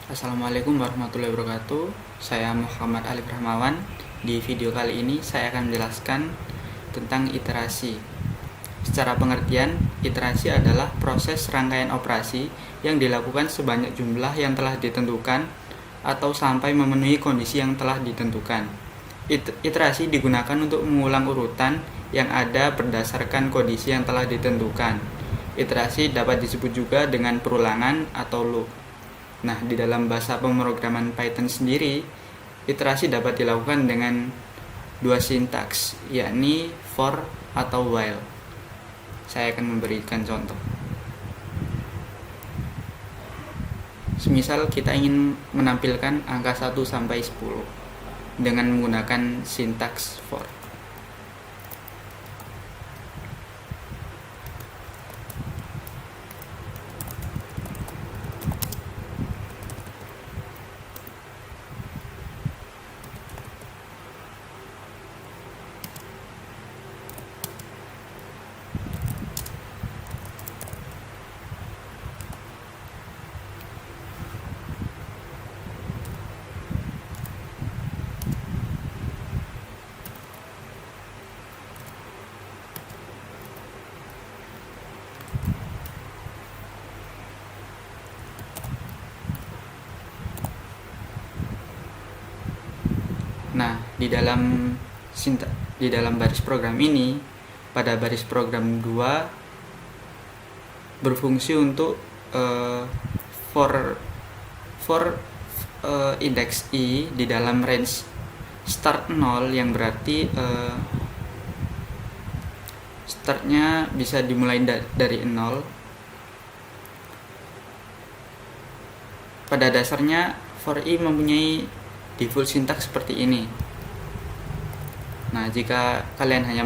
Assalamualaikum warahmatullahi wabarakatuh. Saya Muhammad Alif Rahmawan. Di video kali ini saya akan menjelaskan tentang iterasi. Secara pengertian, iterasi adalah proses rangkaian operasi yang dilakukan sebanyak jumlah yang telah ditentukan atau sampai memenuhi kondisi yang telah ditentukan. Iterasi digunakan untuk mengulang urutan yang ada berdasarkan kondisi yang telah ditentukan. Iterasi dapat disebut juga dengan perulangan atau loop. Nah, di dalam bahasa pemrograman Python sendiri, iterasi dapat dilakukan dengan dua sintaks, yakni for atau while. Saya akan memberikan contoh. Semisal kita ingin menampilkan angka 1 sampai 10 dengan menggunakan sintaks for. Nah, di dalam baris program ini, pada baris program 2 berfungsi untuk for index i di dalam range start 0, yang berarti startnya bisa dimulai dari 0. Pada dasarnya for i mempunyai default syntax seperti ini. Nah, jika kalian hanya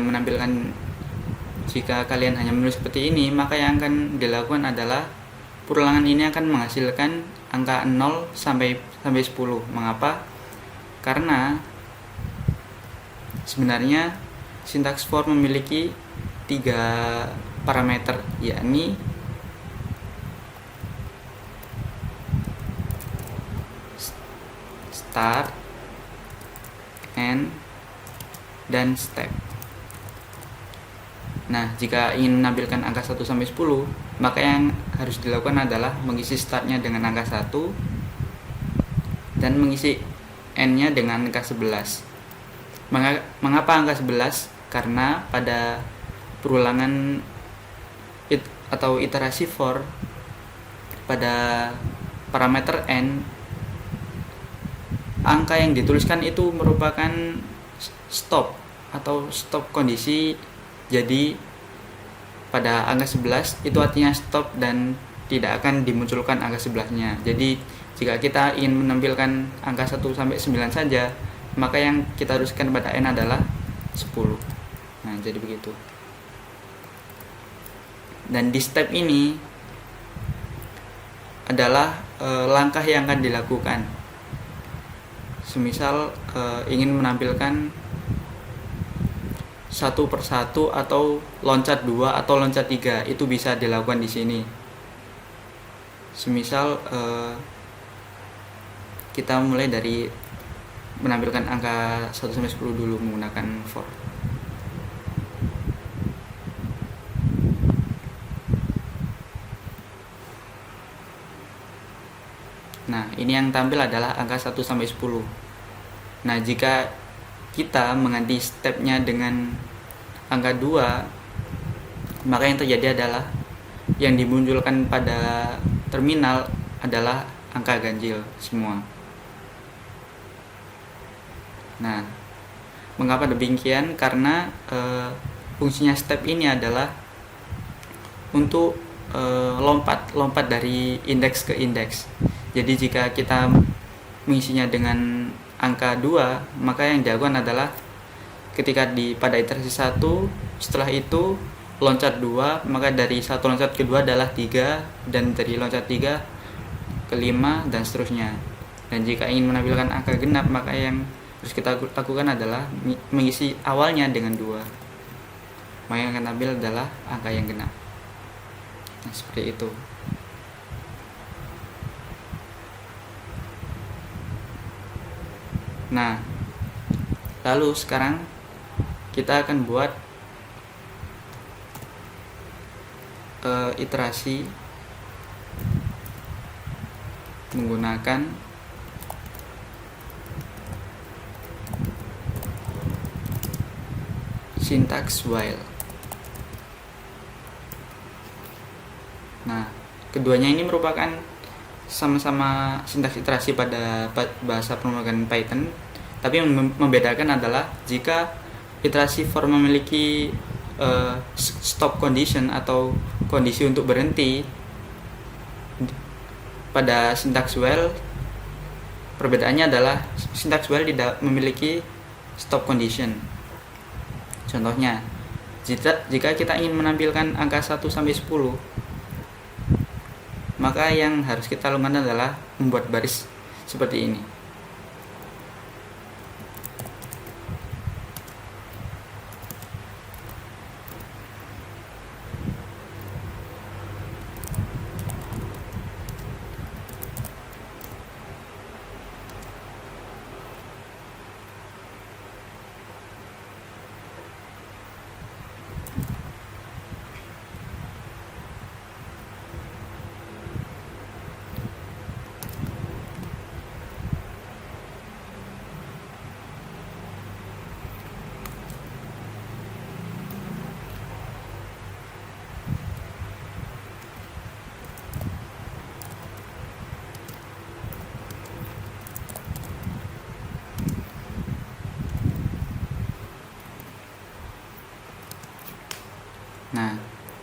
menulis seperti ini, maka yang akan dilakukan adalah perulangan ini akan menghasilkan angka 0 sampai 10. Mengapa? Karena sebenarnya sintaks for memiliki 3 parameter, yakni start, end, dan step. Nah, jika ingin menampilkan angka 1 sampai 10, maka yang harus dilakukan adalah mengisi startnya dengan angka 1 dan mengisi end-nya dengan angka 11. Mengapa angka 11? Karena pada perulangan atau iterasi for pada parameter n, angka yang dituliskan itu merupakan stop atau stop kondisi. Jadi pada angka 11 itu artinya stop dan tidak akan dimunculkan angka sebelahnya. Jadi jika kita ingin menampilkan angka 1 sampai 9 saja, maka yang kita haruskan pada n adalah 10. Nah, jadi begitu. Dan di step ini adalah langkah yang akan dilakukan. Semisal ingin menampilkan satu persatu atau loncat 2 atau loncat 3, itu bisa dilakukan di sini. Semisal kita mulai dari menampilkan angka 1 sampai 10 dulu menggunakan for. Nah, ini yang tampil adalah angka 1 sampai 10. Nah, jika kita mengganti stepnya dengan angka 2, maka yang terjadi adalah yang dimunculkan pada terminal adalah angka ganjil semua. Nah, mengapa demikian? Karena fungsinya step ini adalah untuk lompat dari indeks ke indeks. Jadi jika kita mengisinya dengan angka 2, maka yang dilakukan adalah ketika pada iterasi 1, setelah itu loncat 2, maka dari 1 loncat kedua adalah 3, dan dari loncat 3 ke 5 dan seterusnya. Dan jika ingin menampilkan angka genap, maka yang harus kita lakukan adalah mengisi awalnya dengan 2. Maka yang akan tampil adalah angka yang genap. Nah, seperti itu. Nah, lalu sekarang kita akan buat iterasi menggunakan sintaks while. Nah, keduanya ini merupakan sama-sama sintaks iterasi pada bahasa pemrograman Python, tapi yang membedakan adalah jika iterasi for memiliki stop condition atau kondisi untuk berhenti, pada sintaks while perbedaannya adalah sintaks while tidak memiliki stop condition. Contohnya, jika kita ingin menampilkan angka 1 sampai 10, maka yang harus kita lakukan adalah membuat baris seperti ini. Nah,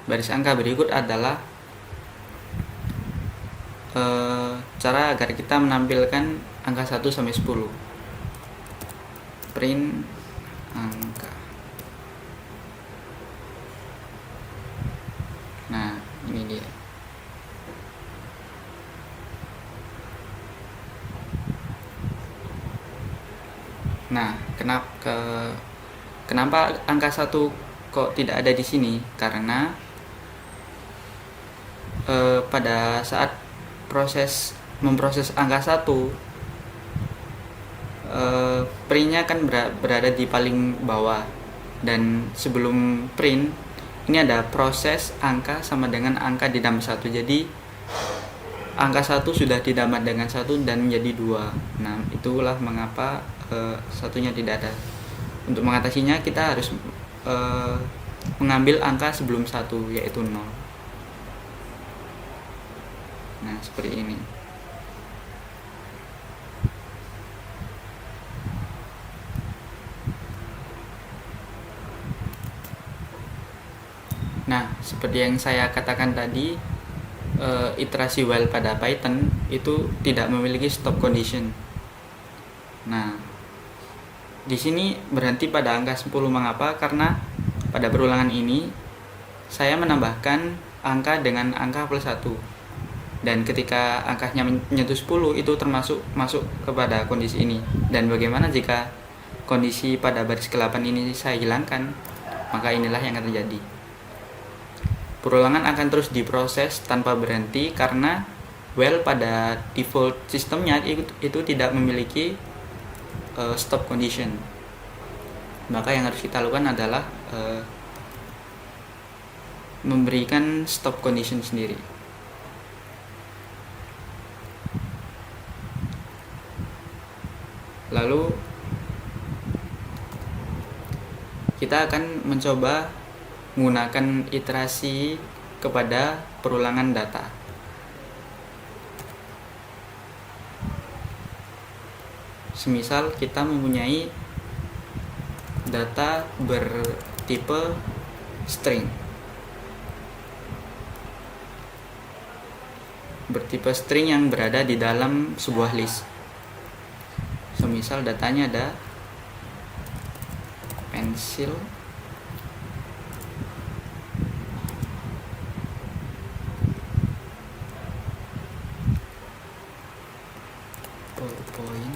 baris angka berikut adalah cara agar kita menampilkan angka 1 sampai 10. Print angka. Nah, ini dia. Nah, kenapa angka 1 kok tidak ada di sini? Karena pada saat memproses angka 1, printnya kan berada di paling bawah, dan sebelum print ini ada proses angka sama dengan angka ditambah 1. Jadi angka 1 sudah ditambah dengan 1 dan menjadi 2. Nah, itulah mengapa satunya tidak ada. Untuk mengatasinya kita harus mengambil angka sebelum 1, yaitu 0. Nah, seperti ini. Nah, seperti yang saya katakan tadi, iterasi while pada Python itu tidak memiliki stop condition. Nah, di sini berhenti pada angka 10. Mengapa? Karena pada perulangan ini saya menambahkan angka dengan angka plus 1. Dan ketika angkanya menyentuh 10, itu masuk kepada kondisi ini. Dan bagaimana jika kondisi pada baris ke-8 ini saya hilangkan? Maka inilah yang akan terjadi. Perulangan akan terus diproses tanpa berhenti karena while pada default sistemnya itu tidak memiliki stop condition. Maka yang harus kita lakukan adalah memberikan stop condition sendiri. Lalu kita akan mencoba menggunakan iterasi kepada perulangan data. Semisal kita mempunyai data bertipe string. Bertipe string yang berada di dalam sebuah list. Semisal datanya ada pensil, PowerPoint,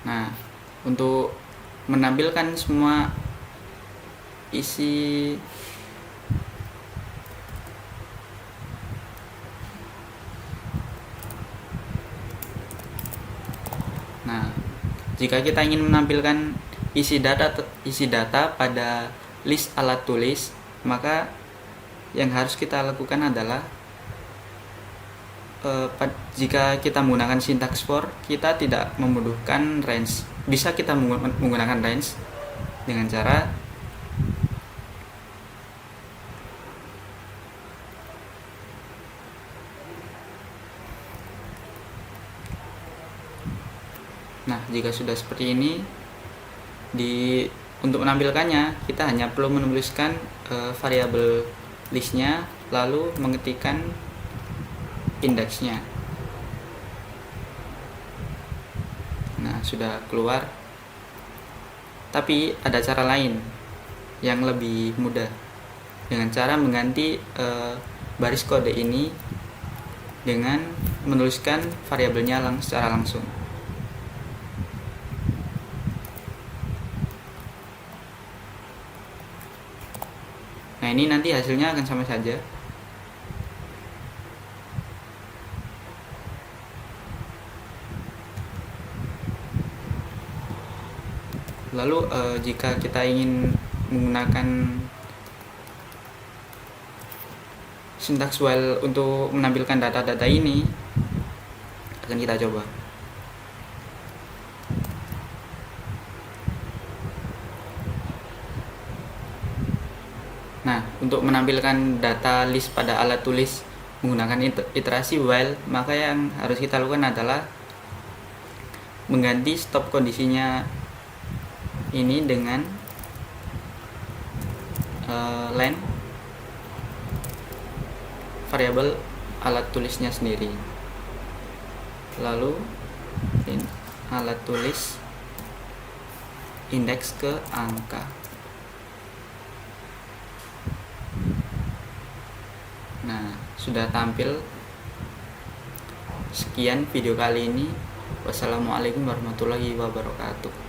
nah, untuk menampilkan semua isi Nah, jika kita ingin menampilkan isi data pada list alat tulis, maka yang harus kita lakukan adalah jika kita menggunakan syntax for, kita tidak membutuhkan range. Bisa kita menggunakan range dengan cara Nah, jika sudah seperti ini, untuk menampilkannya kita hanya perlu menuliskan variabel listnya, lalu mengetikkan indeksnya. Nah, sudah keluar. Tapi ada cara lain yang lebih mudah, dengan cara mengganti baris kode ini dengan menuliskan variabelnya secara langsung. Nah, ini nanti hasilnya akan sama saja. Lalu jika kita ingin menggunakan syntax while untuk menampilkan data-data ini, akan kita coba. Nah, untuk menampilkan data list pada alat tulis menggunakan iterasi while, maka yang harus kita lakukan adalah mengganti stop kondisinya ini dengan len variabel alat tulisnya sendiri. Lalu alat tulis indeks ke angka. Nah, sudah tampil. Sekian video kali ini. Wassalamualaikum warahmatullahi wabarakatuh.